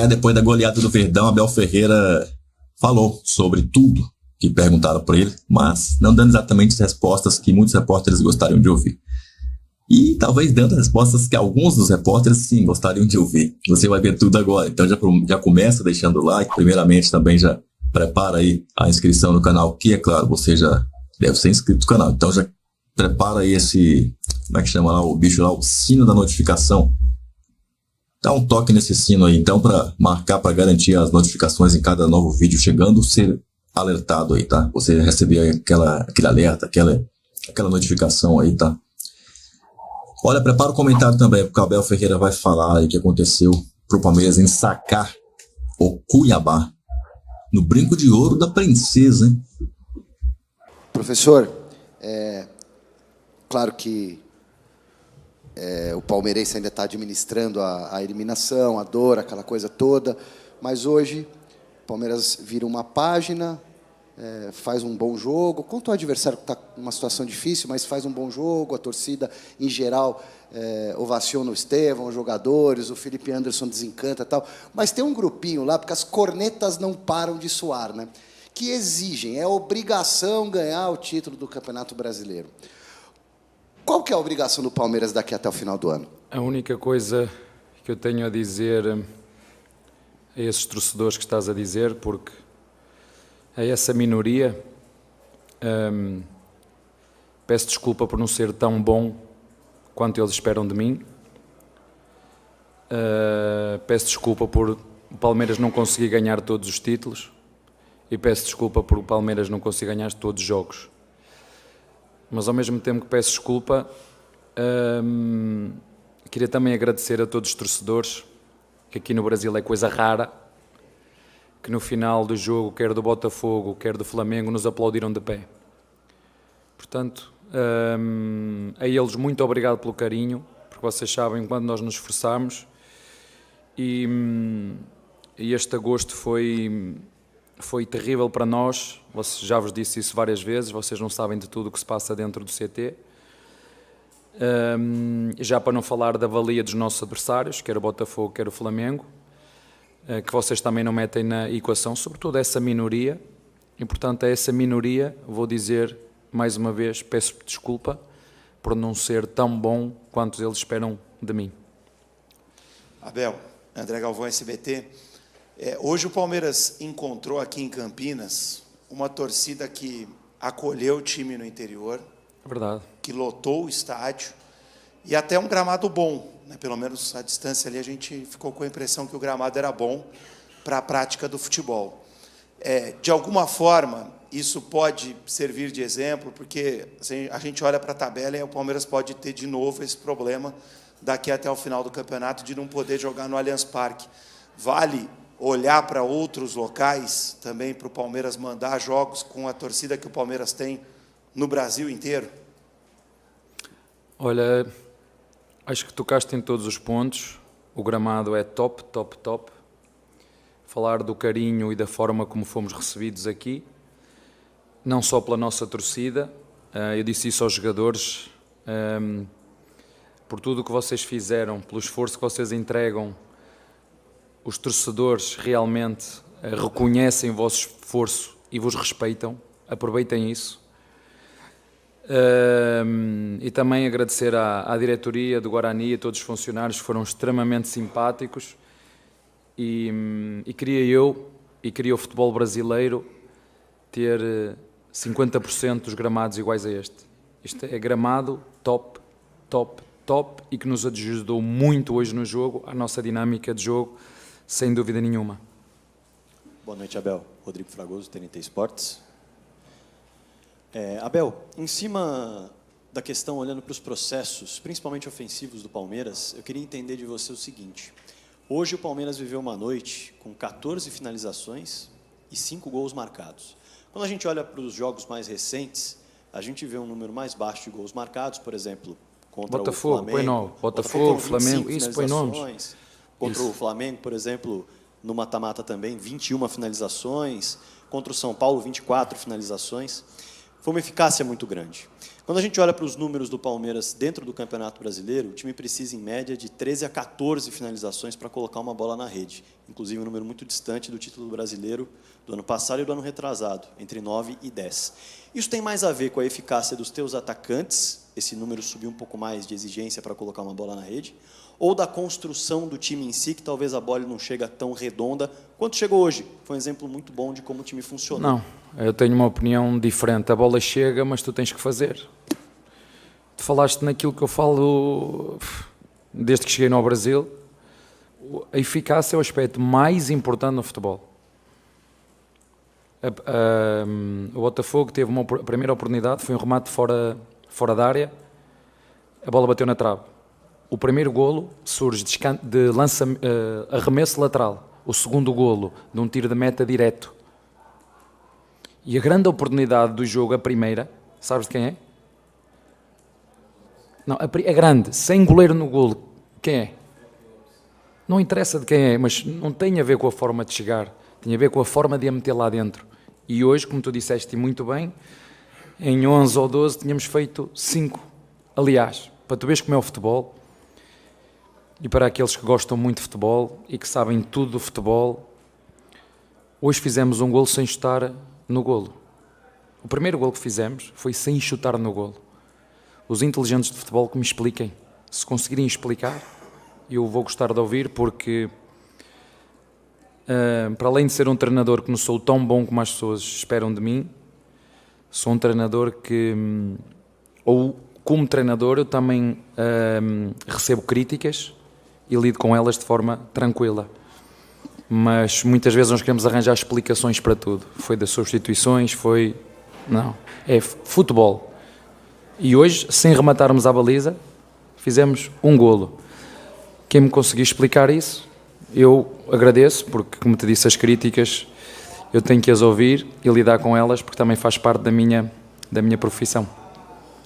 Depois da goleada do Verdão, Abel Ferreira falou sobre tudo que perguntaram para ele, mas não dando exatamente as respostas que muitos repórteres gostariam de ouvir. E talvez dando as respostas que alguns dos repórteres, sim, gostariam de ouvir. Você vai ver tudo agora. Então já começa deixando o like. Primeiramente, também já prepara aí a inscrição no canal, que é claro, você já deve ser inscrito no canal. Então já prepara aí esse, como é que chama lá o bicho lá, o sino da notificação. Dá um toque nesse sino aí, então, para marcar, para garantir as notificações em cada novo vídeo chegando, ser alertado aí, tá? Você receber aquele alerta, aquela notificação aí, tá? Olha, prepara o comentário também, porque o Abel Ferreira vai falar aí o que aconteceu pro Palmeiras em sacar o Cuiabá no brinco de ouro da princesa, hein? Professor, claro que o palmeirense ainda está administrando a eliminação, a dor, aquela coisa toda, mas hoje o Palmeiras vira uma página, faz um bom jogo, contra o adversário que está numa situação difícil, mas faz um bom jogo, a torcida, em geral, ovaciona o Estevão, os jogadores, o Felipe Anderson desencanta e tal, mas tem um grupinho lá, porque as cornetas não param de soar, né? Que exigem, é obrigação ganhar o título do Campeonato Brasileiro. Qual que é a obrigação do Palmeiras daqui até o final do ano? A única coisa que eu tenho a dizer a esses torcedores que estás a dizer, porque a essa minoria, peço desculpa por não ser tão bom quanto eles esperam de mim, peço desculpa por o Palmeiras não conseguir ganhar todos os títulos e peço desculpa por o Palmeiras não conseguir ganhar todos os jogos. Mas ao mesmo tempo que peço desculpa, queria também agradecer a todos os torcedores, que aqui no Brasil é coisa rara, que no final do jogo, quer do Botafogo, quer do Flamengo, nos aplaudiram de pé. Portanto, a eles muito obrigado pelo carinho, porque vocês sabem quando nós nos esforçamos e este agosto foi terrível para nós, já vos disse isso várias vezes, vocês não sabem de tudo o que se passa dentro do CT. Já para não falar da valia dos nossos adversários, quer o Botafogo, quer o Flamengo, que vocês também não metem na equação, sobretudo essa minoria, e portanto a essa minoria vou dizer mais uma vez, peço desculpa por não ser tão bom quanto eles esperam de mim. Abel, André Galvão, SBT. Hoje o Palmeiras encontrou aqui em Campinas uma torcida que acolheu o time no interior, verdade, que lotou o estádio e até um gramado bom, né? Pelo menos à distância ali a gente ficou com a impressão que o gramado era bom para a prática do futebol. De alguma forma, isso pode servir de exemplo, porque assim, a gente olha para a tabela e o Palmeiras pode ter de novo esse problema daqui até o final do campeonato de não poder jogar no Allianz Parque. Vale olhar para outros locais também para o Palmeiras mandar jogos com a torcida que o Palmeiras tem no Brasil inteiro? Olha, acho que tocaste em todos os pontos. O gramado é top, top, top. Falar do carinho e da forma como fomos recebidos aqui, não só pela nossa torcida, eu disse isso aos jogadores, por tudo o que vocês fizeram, pelo esforço que vocês entregam, os torcedores realmente reconhecem o vosso esforço e vos respeitam, aproveitem isso. E também agradecer à diretoria do Guarani, a todos os funcionários que foram extremamente simpáticos e queria o futebol brasileiro ter 50% dos gramados iguais a este. Este é gramado top, top, top e que nos ajudou muito hoje no jogo, a nossa dinâmica de jogo, sem dúvida nenhuma. Boa noite, Abel. Rodrigo Fragoso, TNT Esportes. Abel, em cima da questão, olhando para os processos, principalmente ofensivos do Palmeiras, eu queria entender de você o seguinte. Hoje o Palmeiras viveu uma noite com 14 finalizações e 5 gols marcados. Quando a gente olha para os jogos mais recentes, a gente vê um número mais baixo de gols marcados, por exemplo, contra Botafogo, o Flamengo. Põe nome. Botafogo, Flamengo, isso, põe nomes. Contra isso. O Flamengo, por exemplo, no mata-mata também, 21 finalizações. Contra o São Paulo, 24 finalizações. foi uma eficácia muito grande. Quando a gente olha para os números do Palmeiras dentro do Campeonato Brasileiro, o time precisa, em média, de 13 a 14 finalizações para colocar uma bola na rede. Inclusive, um número muito distante do título brasileiro do ano passado e do ano retrasado, entre 9 e 10. Isso tem mais a ver com a eficácia dos teus atacantes, esse número subiu um pouco mais de exigência para colocar uma bola na rede, ou da construção do time em si, que talvez a bola não chega tão redonda quanto chegou hoje. Foi um exemplo muito bom de como o time funciona. Não, eu tenho uma opinião diferente. A bola chega, mas tu tens que fazer. Tu falaste naquilo que eu falo desde que cheguei no Brasil. A eficácia é o aspecto mais importante no futebol. O Botafogo teve a primeira oportunidade, foi um remate fora da área, a bola bateu na trave. O primeiro golo surge de arremesso lateral. O segundo golo de um tiro de meta direto. E a grande oportunidade do jogo, a primeira, sabes de quem é? Não, é grande, sem goleiro no golo. Quem é? Não interessa de quem é, mas não tem a ver com a forma de chegar. Tem a ver com a forma de a meter lá dentro. E hoje, como tu disseste muito bem, em 11 ou 12 tínhamos feito 5. Aliás, para tu veres como é o futebol, e para aqueles que gostam muito de futebol e que sabem tudo do futebol, hoje fizemos um golo sem chutar no golo. O primeiro golo que fizemos foi sem chutar no golo. Os inteligentes de futebol que me expliquem. Se conseguirem explicar, eu vou gostar de ouvir, porque para além de ser um treinador que não sou tão bom como as pessoas esperam de mim, sou um treinador que, ou como treinador, eu também recebo críticas e lido com elas de forma tranquila. Mas muitas vezes nós queremos arranjar explicações para tudo. Foi das substituições, não, é futebol. E hoje, sem rematarmos à baliza, fizemos um golo. Quem me conseguir explicar isso, eu agradeço, porque, como te disse, as críticas eu tenho que as ouvir e lidar com elas, porque também faz parte da minha profissão.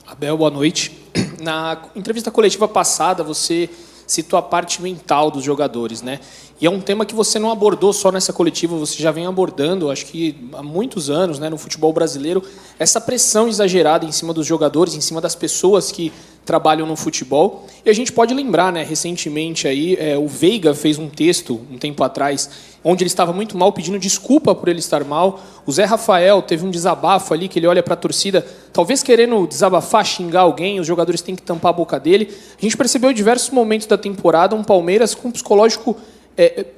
Abel, boa noite. Na entrevista coletiva passada, você citou a parte mental dos jogadores, né? E é um tema que você não abordou só nessa coletiva, você já vem abordando, acho que há muitos anos, né, no futebol brasileiro, essa pressão exagerada em cima dos jogadores, em cima das pessoas que trabalham no futebol. E a gente pode lembrar, né, recentemente aí, o Veiga fez um texto, um tempo atrás, onde ele estava muito mal, pedindo desculpa por ele estar mal. O Zé Rafael teve um desabafo ali, que ele olha para a torcida, talvez querendo desabafar, xingar alguém, os jogadores têm que tampar a boca dele. A gente percebeu em diversos momentos da temporada um Palmeiras com um psicológico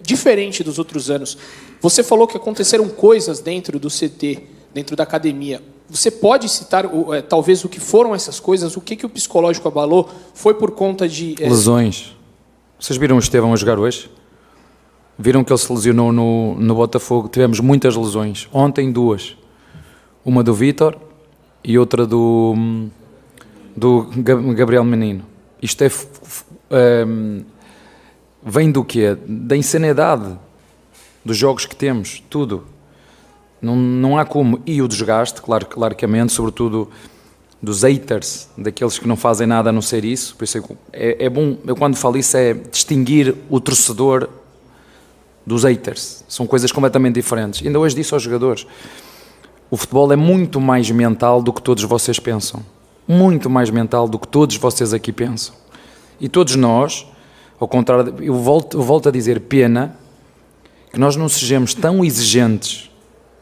diferente dos outros anos. Você falou que aconteceram coisas dentro do CT, dentro da academia. Você pode citar, talvez, o que foram essas coisas? O que o psicológico abalou? Foi por conta de... Lesões. Vocês viram o Estevão a jogar hoje? Viram que ele se lesionou no Botafogo? Tivemos muitas lesões. Ontem, 2. Uma do Vítor e outra do Gabriel Menino. Isto vem do quê? Da insanidade dos jogos que temos, tudo. Não há como. E o desgaste, claramente, sobretudo dos haters, daqueles que não fazem nada a não ser isso. Por isso é bom, eu quando falo isso, é distinguir o torcedor dos haters. São coisas completamente diferentes. Ainda hoje disse aos jogadores, o futebol é muito mais mental do que todos vocês pensam. Muito mais mental do que todos vocês aqui pensam. E todos nós, ao contrário, eu volto a dizer, pena que nós não sejamos tão exigentes,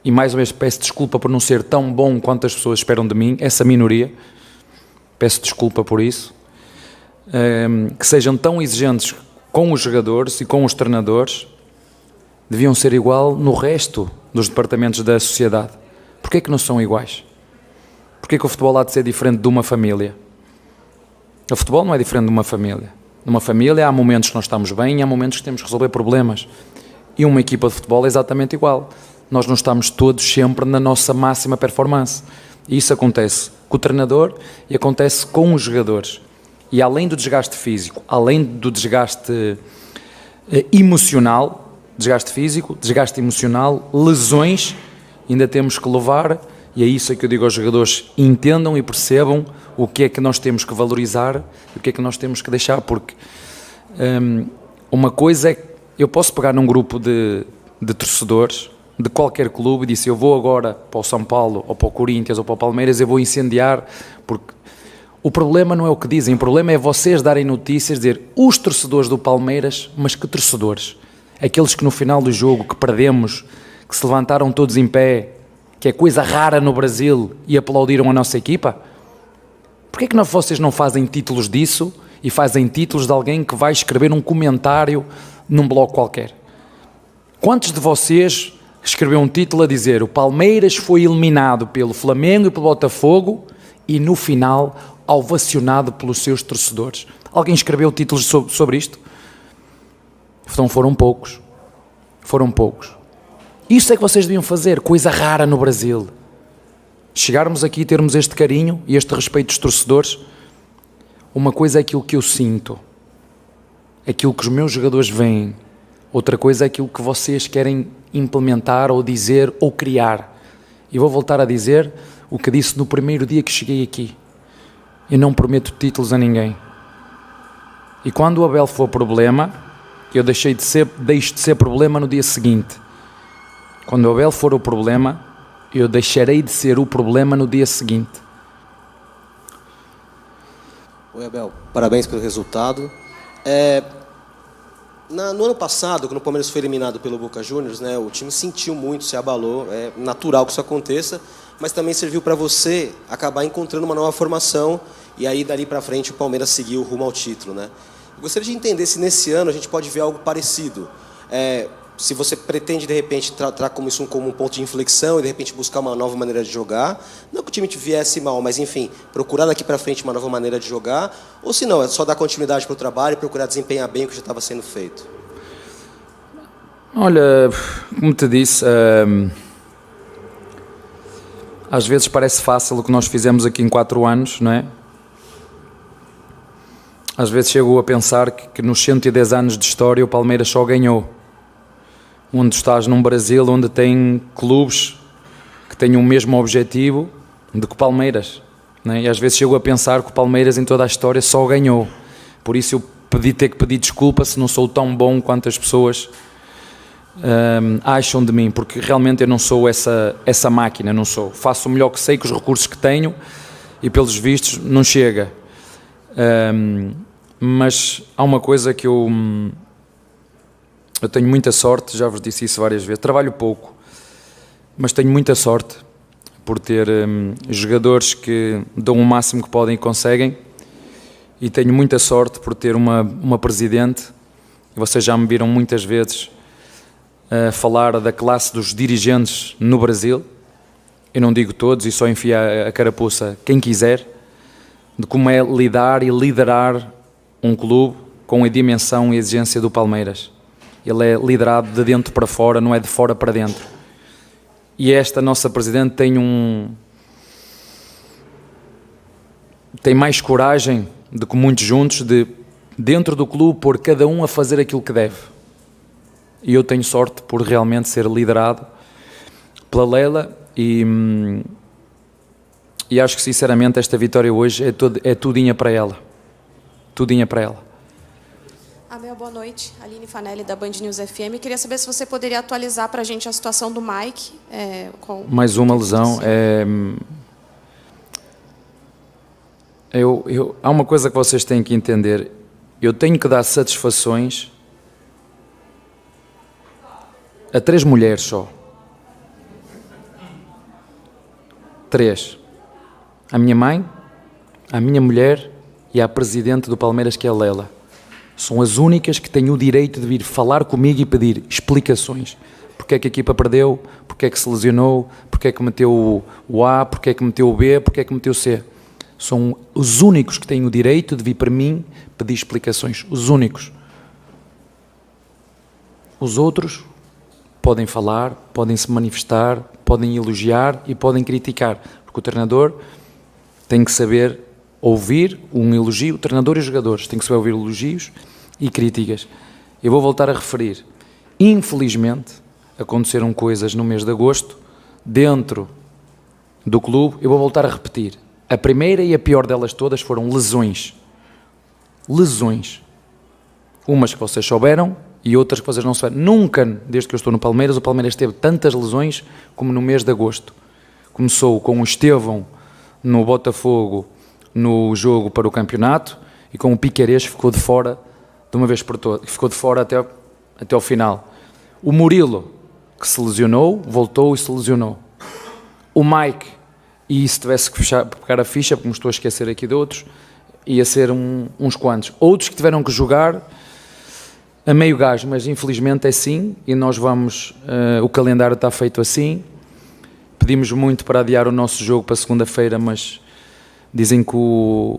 e mais uma vez peço desculpa por não ser tão bom quanto as pessoas esperam de mim, essa minoria, peço desculpa por isso, que sejam tão exigentes com os jogadores e com os treinadores, deviam ser igual no resto dos departamentos da sociedade. Porquê que não são iguais? Porquê que o futebol há de ser diferente de uma família? O futebol não é diferente de uma família. Numa família há momentos que nós estamos bem e há momentos que temos que resolver problemas. E uma equipa de futebol é exatamente igual. Nós não estamos todos sempre na nossa máxima performance. E isso acontece com o treinador e acontece com os jogadores. E além do desgaste físico, além do desgaste emocional, desgaste físico, desgaste emocional, lesões, ainda temos que levar, e é isso que eu digo aos jogadores, entendam e percebam o que é que nós temos que valorizar e o que é que nós temos que deixar, porque uma coisa é, eu posso pegar num grupo de torcedores, de qualquer clube e disse: eu vou agora para o São Paulo, ou para o Corinthians, ou para o Palmeiras, eu vou incendiar, porque o problema não é o que dizem, o problema é vocês darem notícias, dizer os torcedores do Palmeiras, mas que torcedores? Aqueles que no final do jogo, que perdemos, que se levantaram todos em pé, que é coisa rara no Brasil, e aplaudiram a nossa equipa? Porquê que vocês não fazem títulos disso e fazem títulos de alguém que vai escrever um comentário num blog qualquer? Quantos de vocês escreveu um título a dizer: o Palmeiras foi eliminado pelo Flamengo e pelo Botafogo e no final ovacionado pelos seus torcedores? Alguém escreveu títulos sobre isto? Então foram poucos. Foram poucos. Isso é que vocês deviam fazer, coisa rara no Brasil. Chegarmos aqui e termos este carinho e este respeito dos torcedores. Uma coisa é aquilo que eu sinto, aquilo que os meus jogadores veem. Outra coisa é aquilo que vocês querem implementar ou dizer ou criar. E vou voltar a dizer o que disse no primeiro dia que cheguei aqui. Eu não prometo títulos a ninguém. E quando o Abel for problema, eu deixo de ser problema no dia seguinte. Quando o Abel for o problema, eu deixarei de ser o problema no dia seguinte. Oi, Abel. Parabéns pelo resultado. No ano passado, quando o Palmeiras foi eliminado pelo Boca Juniors, né, o time sentiu muito, se abalou. É natural que isso aconteça, mas também serviu para você acabar encontrando uma nova formação e aí, dali para frente, o Palmeiras seguiu rumo ao título, né? Eu gostaria de entender se nesse ano a gente pode ver algo parecido. Se você pretende, de repente, tratar como isso como um ponto de inflexão e, de repente, buscar uma nova maneira de jogar. Não que o time viesse mal, mas, enfim, procurar daqui para frente uma nova maneira de jogar. Ou, se não, é só dar continuidade para o trabalho e procurar desempenhar bem o que já estava sendo feito. Olha, como te disse, às vezes parece fácil o que nós fizemos aqui em 4 anos, não é? Às vezes chego a pensar que nos 110 anos de história o Palmeiras só ganhou. Onde estás num Brasil onde tem clubes que têm o mesmo objetivo do que o Palmeiras, não é? E às vezes chego a pensar que o Palmeiras em toda a história só ganhou. Por isso eu ter que pedir desculpa se não sou tão bom quanto as pessoas acham de mim, porque realmente eu não sou essa máquina, não sou. Faço o melhor que sei com os recursos que tenho e pelos vistos não chega. Mas há uma coisa que eu tenho muita sorte, já vos disse isso várias vezes, trabalho pouco, mas tenho muita sorte por ter jogadores que dão o máximo que podem e conseguem, e tenho muita sorte por ter uma presidente, vocês já me viram muitas vezes falar da classe dos dirigentes no Brasil, eu não digo todos e só enfia a carapuça quem quiser, de como é lidar e liderar um clube com a dimensão e exigência do Palmeiras. Ele é liderado de dentro para fora, não é de fora para dentro. E esta nossa presidente tem mais coragem do que muitos juntos de, dentro do clube, pôr cada um a fazer aquilo que deve. E eu tenho sorte por realmente ser liderado pela Leila e acho que sinceramente esta vitória hoje é tudinha para ela. Tudinha para ela. Abel, boa noite. Aline Fanelli, da Band News FM. Queria saber se você poderia atualizar para a gente a situação do Mike. Mais uma lesão. Há uma coisa que vocês têm que entender. Eu tenho que dar satisfações a 3 mulheres só. 3. A minha mãe, a minha mulher e a presidente do Palmeiras, que é a Lela. São as únicas que têm o direito de vir falar comigo e pedir explicações. Porque é que a equipa perdeu, porque é que se lesionou, porque é que meteu o A, porque é que meteu o B, porque é que meteu o C. São os únicos que têm o direito de vir para mim pedir explicações. Os únicos. Os outros podem falar, podem se manifestar, podem elogiar e podem criticar. Porque o treinador tem que saber ouvir um elogio, o treinador e os jogadores têm que saber ouvir elogios e críticas. Eu vou voltar a referir. Infelizmente, aconteceram coisas no mês de agosto dentro do clube. Eu vou voltar a repetir. A primeira e a pior delas todas foram lesões. Lesões. Umas que vocês souberam e outras que vocês não sabem. Nunca, desde que eu estou no Palmeiras, o Palmeiras teve tantas lesões como no mês de agosto. Começou com o Estevão no Botafogo no jogo para o campeonato e com o Piquerez ficou de fora de uma vez por todas, ficou de fora até ao final. O Murilo, que se lesionou, voltou e se lesionou. O Mike, e se tivesse que pegar a ficha, porque me estou a esquecer aqui de outros, ia ser uns quantos. Outros que tiveram que jogar a meio gás, mas infelizmente é assim, e nós vamos, o calendário está feito assim. Pedimos muito para adiar o nosso jogo para segunda-feira, mas dizem que o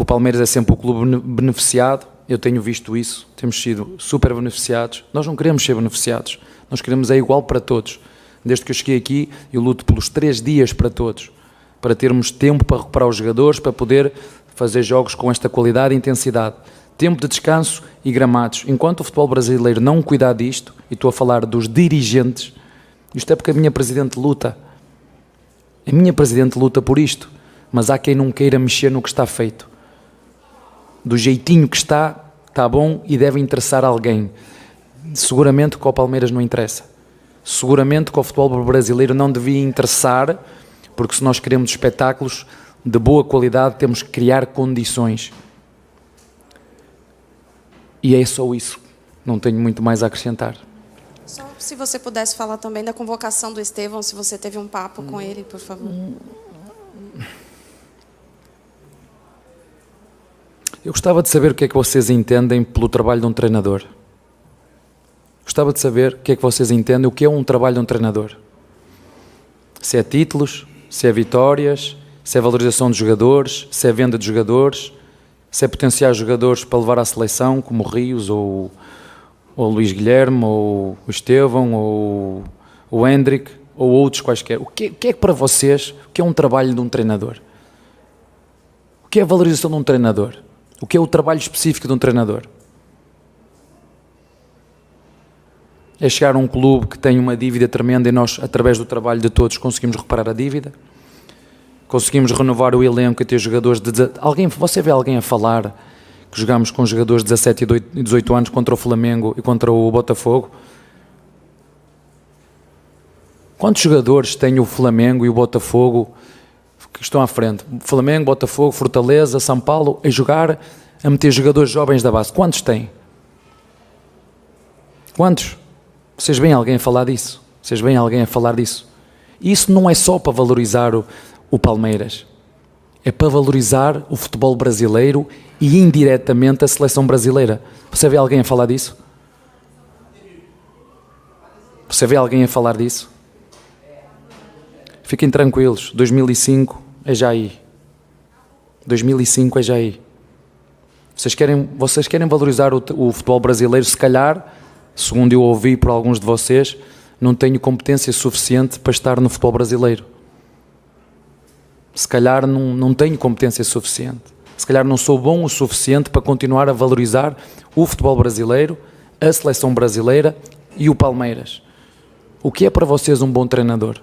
Palmeiras é sempre o clube beneficiado. Eu tenho visto isso, temos sido super beneficiados. Nós não queremos ser beneficiados, nós queremos é igual para todos. Desde que eu cheguei aqui, eu luto pelos 3 dias para todos, para termos tempo para recuperar os jogadores, para poder fazer jogos com esta qualidade e intensidade. Tempo de descanso e gramados. Enquanto o futebol brasileiro não cuidar disto, e estou a falar dos dirigentes, isto é porque a minha Presidente luta. A minha Presidente luta por isto, mas há quem não queira mexer no que está feito. Do jeitinho que está bom e deve interessar alguém. Seguramente que ao Palmeiras não interessa. Seguramente que ao futebol brasileiro não devia interessar, porque se nós queremos espetáculos de boa qualidade, temos que criar condições. E é só isso. Não tenho muito mais a acrescentar. Só se você pudesse falar também da convocação do Estevão, se você teve um papo com ele, por favor. Eu gostava de saber o que é que vocês entendem pelo trabalho de um treinador. Gostava de saber o que é que vocês entendem, o que é um trabalho de um treinador. Se é títulos, se é vitórias, se é valorização de jogadores, se é venda de jogadores, se é potenciar jogadores para levar à seleção, como o Rios, ou o Luís Guilherme, ou o Estevão, ou o Hendrick, ou outros quaisquer. O que é que para vocês, o que é um trabalho de um treinador? O que é a valorização de um treinador? O que é o trabalho específico de um treinador? É chegar a um clube que tem uma dívida tremenda e nós, através do trabalho de todos, conseguimos reparar a dívida? Conseguimos renovar o elenco e ter jogadores de... Você vê alguém a falar que jogamos com jogadores de 17 e 18 anos contra o Flamengo e contra o Botafogo? Quantos jogadores tem o Flamengo e o Botafogo que estão à frente? Flamengo, Botafogo, Fortaleza, São Paulo, a jogar, a meter jogadores jovens da base. Quantos tem? Quantos? Vocês veem alguém a falar disso? Vocês veem alguém a falar disso? E isso não é só para valorizar o Palmeiras. É para valorizar o futebol brasileiro e indiretamente a seleção brasileira. Você vê alguém a falar disso? Você vê alguém a falar disso? Fiquem tranquilos, 2005 é já aí. 2005 é já aí. Vocês querem valorizar o futebol brasileiro, se calhar, segundo eu ouvi por alguns de vocês, não tenho competência suficiente para estar no futebol brasileiro. Se calhar não tenho competência suficiente. Se calhar não sou bom o suficiente para continuar a valorizar o futebol brasileiro, a seleção brasileira e o Palmeiras. O que é para vocês um bom treinador?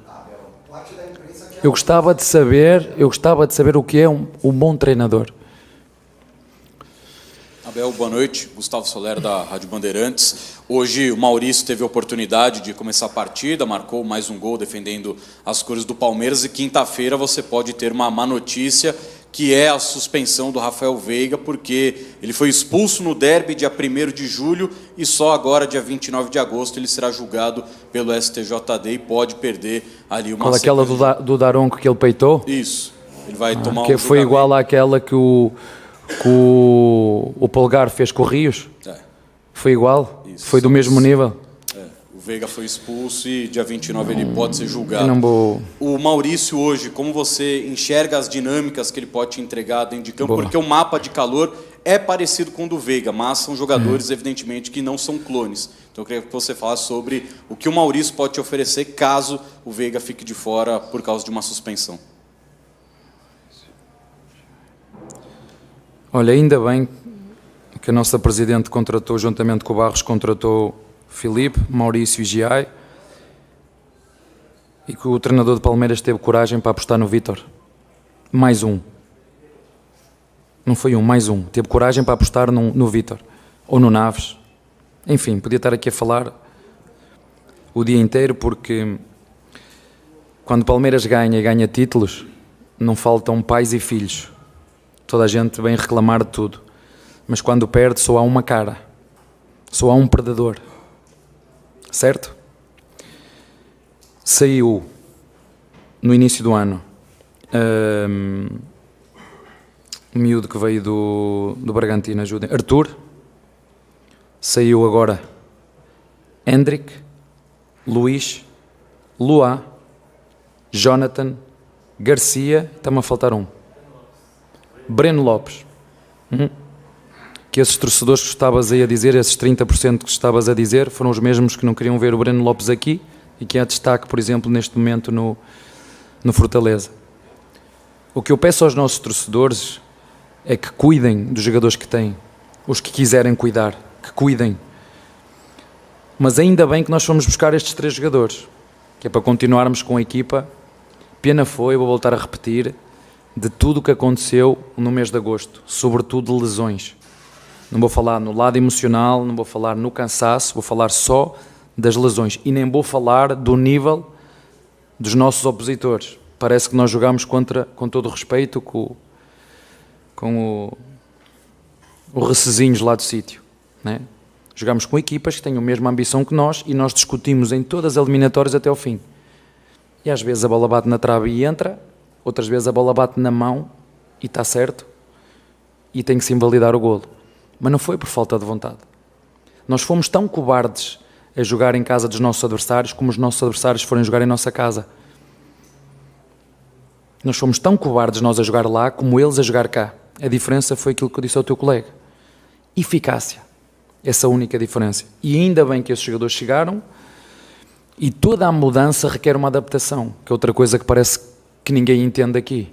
Eu gostava de saber o que é um bom treinador. Abel, boa noite. Gustavo Soler, da Rádio Bandeirantes. Hoje o Maurício teve a oportunidade de começar a partida, marcou mais um gol defendendo as cores do Palmeiras e quinta-feira você pode ter uma má notícia, que é a suspensão do Rafael Veiga, porque ele foi expulso no derby dia 1º de julho e só agora, dia 29 de agosto, ele será julgado pelo STJD e pode perder ali uma... Qual aquela do Daronco que ele peitou? Isso. Ele vai tomar que foi igual àquela que o Polgar fez com o Rios? Foi igual? Isso, foi do mesmo nível? O Veiga foi expulso e dia 29 ele pode ser julgado. O Maurício hoje, como você enxerga as dinâmicas que ele pode te entregar dentro de campo? Porque o mapa de calor é parecido com o do Veiga, mas são jogadores, evidentemente, que não são clones. Então eu queria que você falasse sobre o que o Maurício pode te oferecer caso o Veiga fique de fora por causa de uma suspensão. Olha, ainda bem que a nossa Presidente contratou, juntamente com o Barros, contratou Filipe, Maurício e Giai, e que o treinador de Palmeiras teve coragem para apostar no Vítor. Mais um. Não foi mais um. Teve coragem para apostar no Vítor. Ou no Naves. Enfim, podia estar aqui a falar o dia inteiro, porque quando o Palmeiras ganha e ganha títulos, não faltam pais e filhos. Toda a gente vem reclamar de tudo. Mas quando perde, só há uma cara. Só há um perdedor. Certo? Saiu no início do ano o miúdo que veio do Bragantino, ajudem, Arthur. Saiu agora Hendrick, Luís, Luá, Jonathan, Garcia, está-me a faltar um, Breno Lopes. Que esses torcedores que estavas aí a dizer, esses 30% que estavas a dizer, foram os mesmos que não queriam ver o Breno Lopes aqui e que é destaque, por exemplo, neste momento no Fortaleza. O que eu peço aos nossos torcedores é que cuidem dos jogadores que têm, os que quiserem cuidar, que cuidem. Mas ainda bem que nós fomos buscar estes 3 jogadores, que é para continuarmos com a equipa. Pena foi, vou voltar a repetir, de tudo o que aconteceu no mês de agosto, sobretudo de lesões. Não vou falar no lado emocional, não vou falar no cansaço, vou falar só das lesões. E nem vou falar do nível dos nossos opositores. Parece que nós jogámos com todo o respeito, com o Recezinhos lá do sítio, né? Jogámos com equipas que têm a mesma ambição que nós e nós discutimos em todas as eliminatórias até ao fim. E às vezes a bola bate na trave e entra, outras vezes a bola bate na mão e está certo e tem que se invalidar o golo. Mas não foi por falta de vontade. Nós fomos tão cobardes a jogar em casa dos nossos adversários como os nossos adversários forem jogar em nossa casa. Nós fomos tão cobardes nós a jogar lá como eles a jogar cá. A diferença foi aquilo que eu disse ao teu colega. Eficácia. Essa única diferença. E ainda bem que esses jogadores chegaram e toda a mudança requer uma adaptação, que é outra coisa que parece que ninguém entende aqui.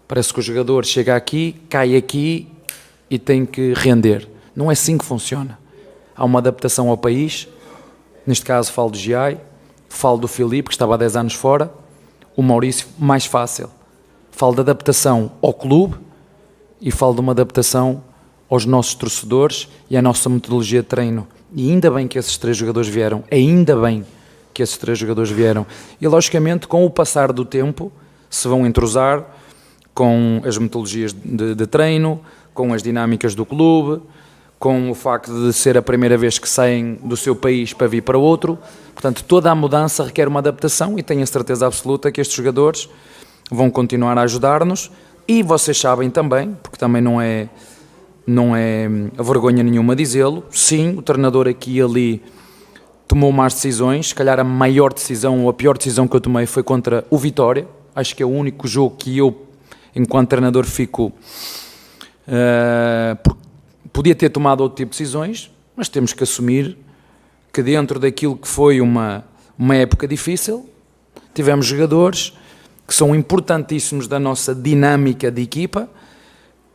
Parece que o jogador chega aqui, cai aqui e tem que render. Não é assim que funciona. Há uma adaptação ao país. Neste caso falo do Giai, falo do Filipe, que estava há 10 anos fora. O Maurício, mais fácil. Falo de adaptação ao clube e falo de uma adaptação aos nossos torcedores e à nossa metodologia de treino. E ainda bem que esses 3 jogadores vieram. Ainda bem que esses 3 jogadores vieram. E logicamente, com o passar do tempo, se vão entrosar com as metodologias de treino, com as dinâmicas do clube, com o facto de ser a primeira vez que saem do seu país para vir para outro. Portanto, toda a mudança requer uma adaptação e tenho a certeza absoluta que estes jogadores vão continuar a ajudar-nos e vocês sabem também, porque também não é vergonha nenhuma dizê-lo, sim, o treinador aqui e ali tomou más decisões, se calhar a maior decisão ou a pior decisão que eu tomei foi contra o Vitória, acho que é o único jogo que eu, enquanto treinador, fico... podia ter tomado outro tipo de decisões, mas temos que assumir que dentro daquilo que foi uma época difícil, tivemos jogadores que são importantíssimos da nossa dinâmica de equipa,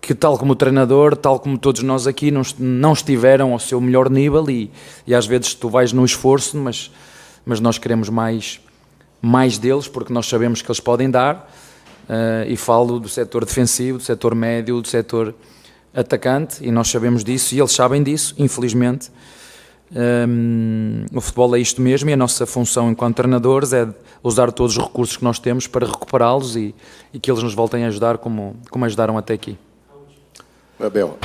que tal como o treinador, tal como todos nós aqui, não estiveram ao seu melhor nível e às vezes tu vais no esforço, mas nós queremos mais deles, porque nós sabemos que eles podem dar, e falo do setor defensivo, do setor médio, do setor atacante, e nós sabemos disso, e eles sabem disso, infelizmente. O futebol é isto mesmo, e a nossa função enquanto treinadores é usar todos os recursos que nós temos para recuperá-los e que eles nos voltem a ajudar como ajudaram até aqui. Abel,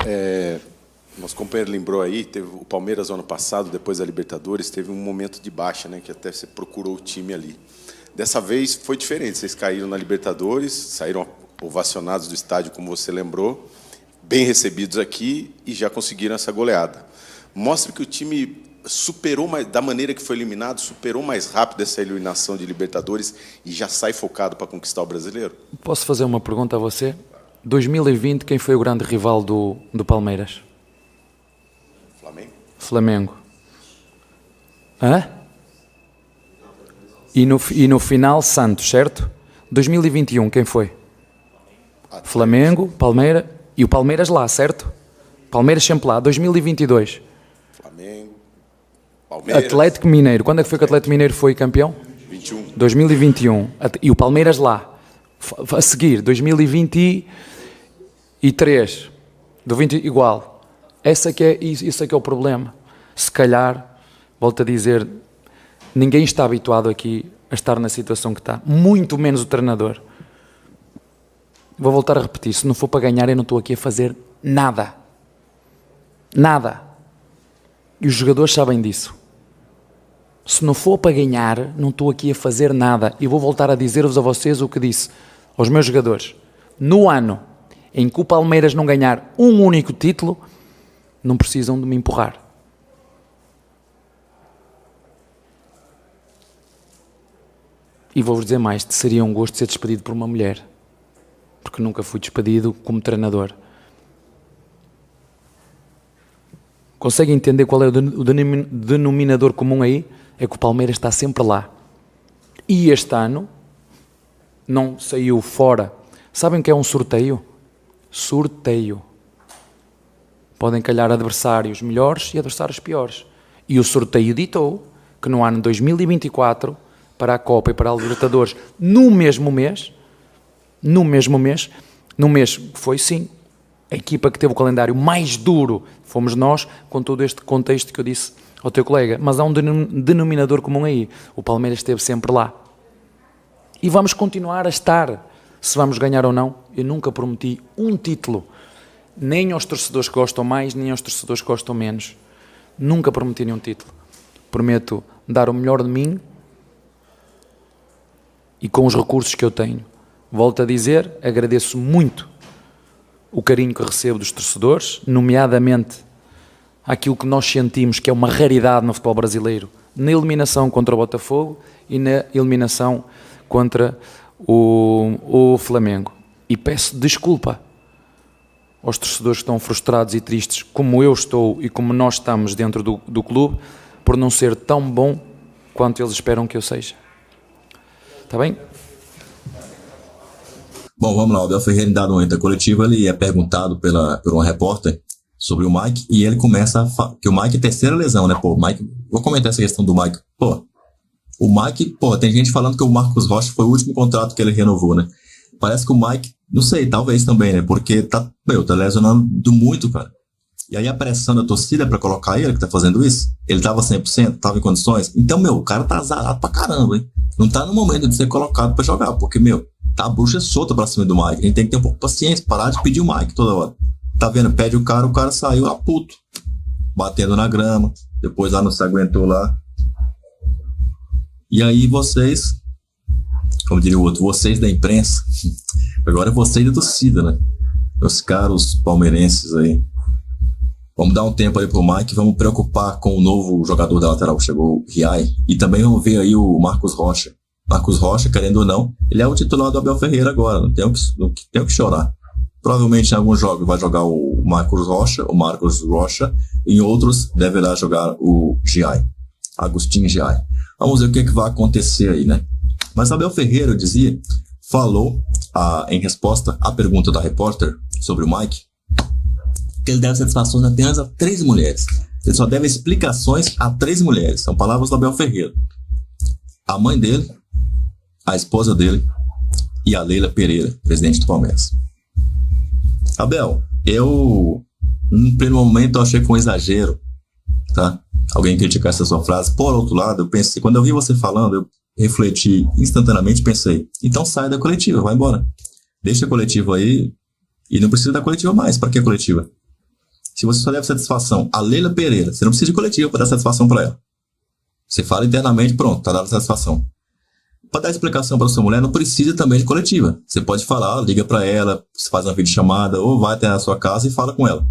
nosso companheiro lembrou aí, teve o Palmeiras ano passado, depois da Libertadores, teve um momento de baixa, né, que até você procurou o time ali. Dessa vez foi diferente, vocês caíram na Libertadores, saíram ovacionados do estádio, como você lembrou, bem recebidos aqui e já conseguiram essa goleada. Mostra que o time superou, da maneira que foi eliminado, superou mais rápido essa eliminação de Libertadores e já sai focado para conquistar o brasileiro? Posso fazer uma pergunta a você? 2020, quem foi o grande rival do Palmeiras? Flamengo. Hã? E no final, Santos, certo? 2021, quem foi? Flamengo, Palmeiras, e o Palmeiras lá, certo? Palmeiras sempre lá, 2022. Flamengo, Palmeiras. Atlético Mineiro, quando é que foi que o Atlético Mineiro foi campeão? 2021. E o Palmeiras lá. A seguir, 2023. Igual. Isso é que é o problema. Se calhar, volto a dizer, ninguém está habituado aqui a estar na situação que está, muito menos o treinador. Vou voltar a repetir, se não for para ganhar, eu não estou aqui a fazer nada. Nada. E os jogadores sabem disso. Se não for para ganhar, não estou aqui a fazer nada. E vou voltar a dizer-vos a vocês o que disse aos meus jogadores. No ano em que o Palmeiras não ganhar um único título, não precisam de me empurrar. E vou-vos dizer mais, seria um gosto ser despedido por uma mulher. Porque nunca fui despedido como treinador. Conseguem entender qual é o denominador comum aí? É que o Palmeiras está sempre lá. E este ano não saiu fora. Sabem o que é um sorteio? Sorteio. Podem calhar adversários melhores e adversários piores. E o sorteio ditou que no ano 2024, para a Copa e para a Libertadores, no mesmo mês que foi, sim, a equipa que teve o calendário mais duro fomos nós, com todo este contexto que eu disse ao teu colega. Mas há um denominador comum aí. O Palmeiras esteve sempre lá. E vamos continuar a estar. Se vamos ganhar ou não, eu nunca prometi um título. Nem aos torcedores que gostam mais, nem aos torcedores que gostam menos. Nunca prometi nenhum título. Prometo dar o melhor de mim e com os recursos que eu tenho. Volto a dizer, agradeço muito o carinho que recebo dos torcedores, nomeadamente aquilo que nós sentimos que é uma raridade no futebol brasileiro, na eliminação contra o Botafogo e na eliminação contra o Flamengo. E peço desculpa aos torcedores que estão frustrados e tristes, como eu estou e como nós estamos dentro do clube, por não ser tão bom quanto eles esperam que eu seja. Está bem? Bom, vamos lá. O Abel Ferreira, em dado momento da coletiva, ele é perguntado por uma repórter sobre o Mike e ele começa a falar que o Mike é terceira lesão, né? Pô, o Mike, vou comentar essa questão do Mike. Pô, o Mike, tem gente falando que o Marcos Rocha foi o último contrato que ele renovou, né? Parece que o Mike, não sei, talvez também, né? Porque tá lesionando muito, cara. E aí a pressão da torcida pra colocar ele, que tá fazendo isso, ele tava 100%, tava em condições. Então, o cara tá azarado pra caramba, hein? Não tá no momento de ser colocado pra jogar, porque, tá a bruxa solta pra cima do Mike. A gente tem que ter um pouco de paciência, parar de pedir o Mike toda hora. Tá vendo? Pede o cara saiu lá puto, batendo na grama, depois lá não se aguentou lá. E aí vocês, como diria o outro, vocês da imprensa, agora é vocês da torcida, né? Os caros palmeirenses aí. Vamos dar um tempo aí pro Mike, vamos preocupar com o novo jogador da lateral que chegou, o Riai, e também vamos ver aí o Marcos Rocha. Marcos Rocha, querendo ou não, ele é o titular do Abel Ferreira agora, não tem o que chorar. Provavelmente em alguns jogos vai jogar o Marcos Rocha, em outros deverá jogar o Giai, Agostinho Giai. Vamos ver o que vai acontecer aí, né? Mas Abel Ferreira, eu dizia, falou em resposta à pergunta da repórter sobre o Mike, que ele deve satisfações apenas a 3 mulheres. Ele só deve explicações a 3 mulheres. São palavras do Abel Ferreira. A mãe dele, a esposa dele e a Leila Pereira, presidente do Palmeiras. Abel, eu, num primeiro momento, eu achei que foi um exagero, tá? Alguém criticar essa sua frase. Por outro lado, eu pensei, quando eu vi você falando, eu refleti instantaneamente, pensei, então sai da coletiva, vai embora. Deixa a coletiva aí e não precisa da coletiva mais. Para que coletiva? Se você só deve satisfação a Leila Pereira, você não precisa de coletiva para dar satisfação para ela. Você fala internamente, pronto, tá dando satisfação. Para dar explicação para sua mulher, não precisa também de coletiva. Você pode falar, liga para ela, você faz uma videochamada, ou vai até a sua casa e fala com ela.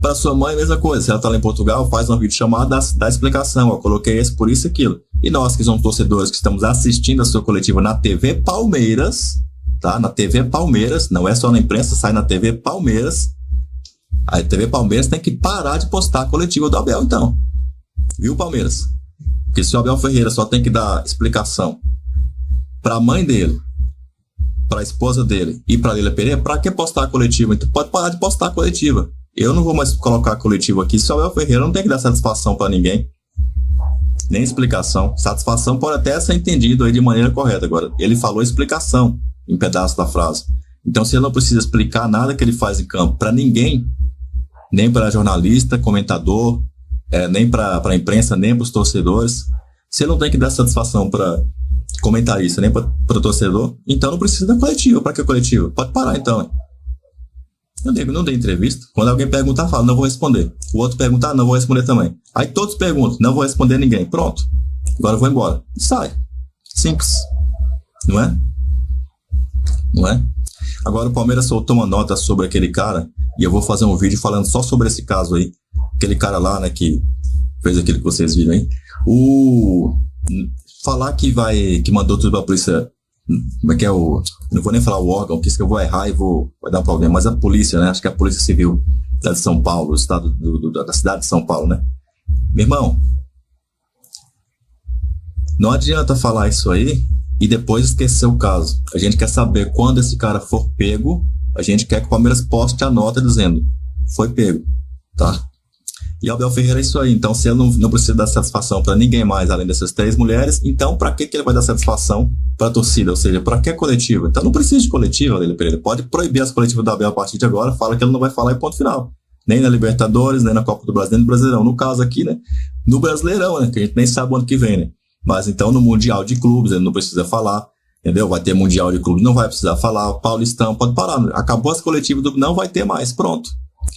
Para sua mãe, a mesma coisa. Se ela está lá em Portugal, faz uma videochamada, dá explicação. Eu coloquei esse por isso e aquilo. E nós que somos torcedores que estamos assistindo a sua coletiva na TV Palmeiras, tá? Na TV Palmeiras, não é só na imprensa, sai na TV Palmeiras. A TV Palmeiras tem que parar de postar a coletiva do Abel, então. Viu, Palmeiras? Porque se o Abel Ferreira só tem que dar explicação para a mãe dele, para a esposa dele e para a Leila Pereira, para que postar a coletiva? Então pode parar de postar a coletiva. Eu não vou mais colocar a coletiva aqui. Se o Abel Ferreira não tem que dar satisfação para ninguém, nem explicação. Satisfação pode até ser entendido aí de maneira correta. Agora, ele falou explicação em pedaço da frase. Então, se ele não precisa explicar nada que ele faz em campo para ninguém, nem para jornalista, comentador, nem para a imprensa, nem para os torcedores. Se ele não tem que dar satisfação para comentarista, nem para o torcedor, então não precisa da coletiva. Para que coletiva? Pode parar então. Não dei entrevista. Quando alguém perguntar, fala, não vou responder. O outro perguntar, não vou responder também. Aí todos perguntam, não vou responder ninguém. Pronto. Agora eu vou embora. E sai. Simples. Não é? Não é? Agora o Palmeiras soltou uma nota sobre aquele cara, e eu vou fazer um vídeo falando só sobre esse caso aí. Aquele cara lá, né, que fez aquilo que vocês viram aí. Falar que mandou tudo pra polícia. Como é que é não vou nem falar o órgão, que isso que eu vou errar e vai dar um problema. Mas a polícia, né? Acho que é a Polícia Civil da de São Paulo, o estado da cidade de São Paulo, né? Meu irmão, não adianta falar isso aí e depois esquecer o caso. A gente quer saber quando esse cara for pego, a gente quer que o Palmeiras poste a nota dizendo, foi pego, tá? E Abel Ferreira é isso aí. Então, se ele não precisa dar satisfação para ninguém mais, além dessas 3 mulheres, então para que ele vai dar satisfação para a torcida? Ou seja, para que coletiva? Então, não precisa de coletiva, Leila Pereira. Pode proibir as coletivas da Abel a partir de agora, fala que ele não vai falar e ponto final. Nem na Libertadores, nem na Copa do Brasil, nem no Brasileirão. No caso aqui, né? No Brasileirão, né? Que a gente nem sabe o ano que vem, né? Mas então, no Mundial de Clubes, ele não precisa falar, entendeu? Vai ter Mundial de Clubes, não vai precisar falar. Paulistão, pode parar. Acabou as coletivas, não vai ter mais. Pronto.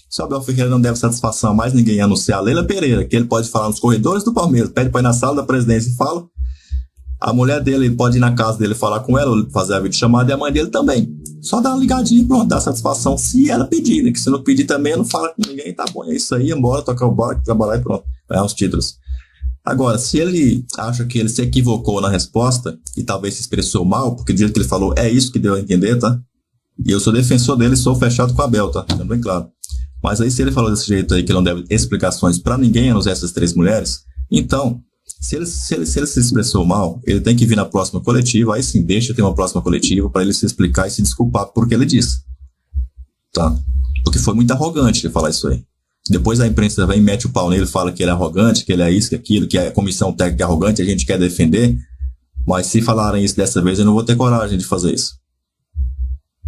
Se o Abel Ferreira não deve satisfação a mais ninguém anunciar a Leila Pereira, que ele pode falar nos corredores do Palmeiras, pede para ir na sala da presidência e fala. A mulher dele, ele pode ir na casa dele falar com ela, fazer a videochamada, e a mãe dele também. Só dá uma ligadinha e pronto, dá satisfação se ela pedir, né? Que se não pedir também, não fala com ninguém, tá bom, é isso aí, embora, tocar o barco, trabalhar e pronto, ganhar os títulos. Agora, se ele acha que ele se equivocou na resposta, e talvez se expressou mal, porque do jeito que ele falou, é isso que deu a entender, tá? E eu sou defensor dele, sou fechado com a Abel, tá? Tá bem claro. Mas aí se ele falou desse jeito aí, que ele não deve explicações pra ninguém, a não ser essas 3 mulheres, então, se ele se expressou mal, ele tem que vir na próxima coletiva, aí sim, deixa ter uma próxima coletiva pra ele se explicar e se desculpar por que ele disse. Tá? Porque foi muito arrogante ele falar isso aí. Depois a imprensa vem e mete o pau nele, fala que ele é arrogante, que ele é isso, que aquilo, que a comissão técnica é arrogante, a gente quer defender, mas se falarem isso dessa vez, eu não vou ter coragem de fazer isso.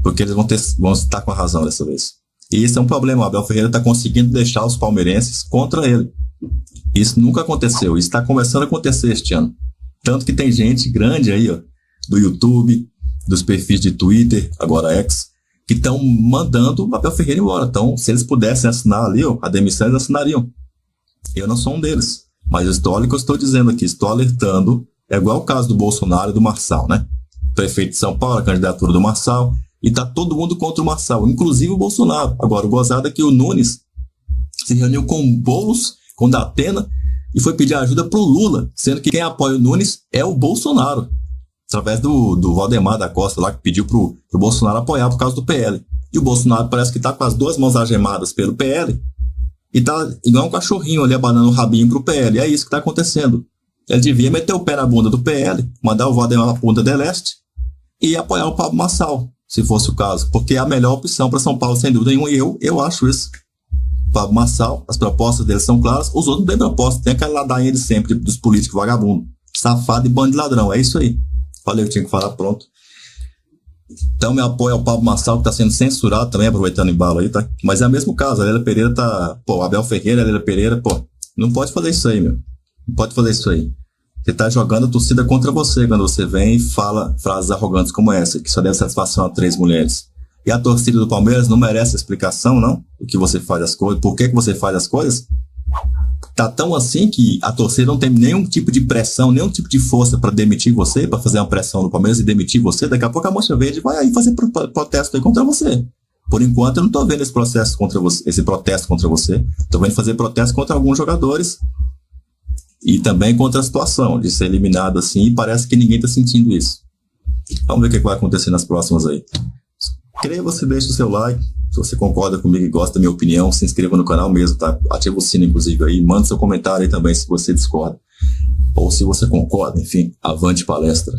Porque eles vão estar com a razão dessa vez. E isso é um problema, o Abel Ferreira está conseguindo deixar os palmeirenses contra ele. Isso nunca aconteceu, isso está começando a acontecer este ano. Tanto que tem gente grande aí, ó, do YouTube, dos perfis de Twitter, agora X, que estão mandando o Abel Ferreira embora. Então, se eles pudessem assinar ali, ó, a demissão, eles assinariam. Eu não sou um deles, mas eu estou dizendo aqui, estou alertando, é igual o caso do Bolsonaro e do Marçal, né? Prefeito de São Paulo, a candidatura do Marçal, e tá todo mundo contra o Marçal, inclusive o Bolsonaro. Agora, o gozado é que o Nunes se reuniu com o Boulos, com o Datena, e foi pedir ajuda pro Lula, sendo que quem apoia o Nunes é o Bolsonaro, através do Valdemar da Costa lá, que pediu pro Bolsonaro apoiar por causa do PL. E o Bolsonaro parece que tá com as 2 mãos algemadas pelo PL, e tá igual um cachorrinho ali abanando o rabinho pro PL. É isso que tá acontecendo. Ele devia meter o pé na bunda do PL, mandar o Valdemar pra Punta del Este e apoiar o Pablo Marçal, se fosse o caso, porque é a melhor opção para São Paulo, sem dúvida nenhuma, e eu acho isso. Pablo Marçal, as propostas dele são claras, os outros não têm proposta, tem aquela ladainha de sempre, dos políticos vagabundos, safado e bando de ladrão, é isso aí. Falei que tinha que falar, pronto. Então, meu apoio ao Pablo Marçal, que está sendo censurado também, aproveitando o embalo aí, tá? Mas é o mesmo caso, a Leila Pereira tá... Pô, Abel Ferreira, a Leila Pereira, pô, não pode fazer isso aí, meu. Não pode fazer isso aí. Você tá jogando a torcida contra você quando você vem e fala frases arrogantes como essa, que só deve satisfação a 3 mulheres. E a torcida do Palmeiras não merece explicação, não? O que você faz as coisas, por que você faz as coisas? Tá tão assim que a torcida não tem nenhum tipo de pressão, nenhum tipo de força para demitir você, para fazer uma pressão no Palmeiras e demitir você. Daqui a pouco a Mancha Verde vai aí fazer protesto aí contra você. Por enquanto eu não tô vendo esse protesto contra você. Tô vendo fazer protesto contra alguns jogadores e também contra a situação de ser eliminado assim, e parece que ninguém tá sentindo isso. Vamos ver o que vai acontecer nas próximas aí. Queria você deixe o seu like, se você concorda comigo e gosta da minha opinião, se inscreva no canal mesmo, tá? Ativa o sino, inclusive, aí, manda seu comentário aí também se você discorda. Ou se você concorda, enfim, avante palestra.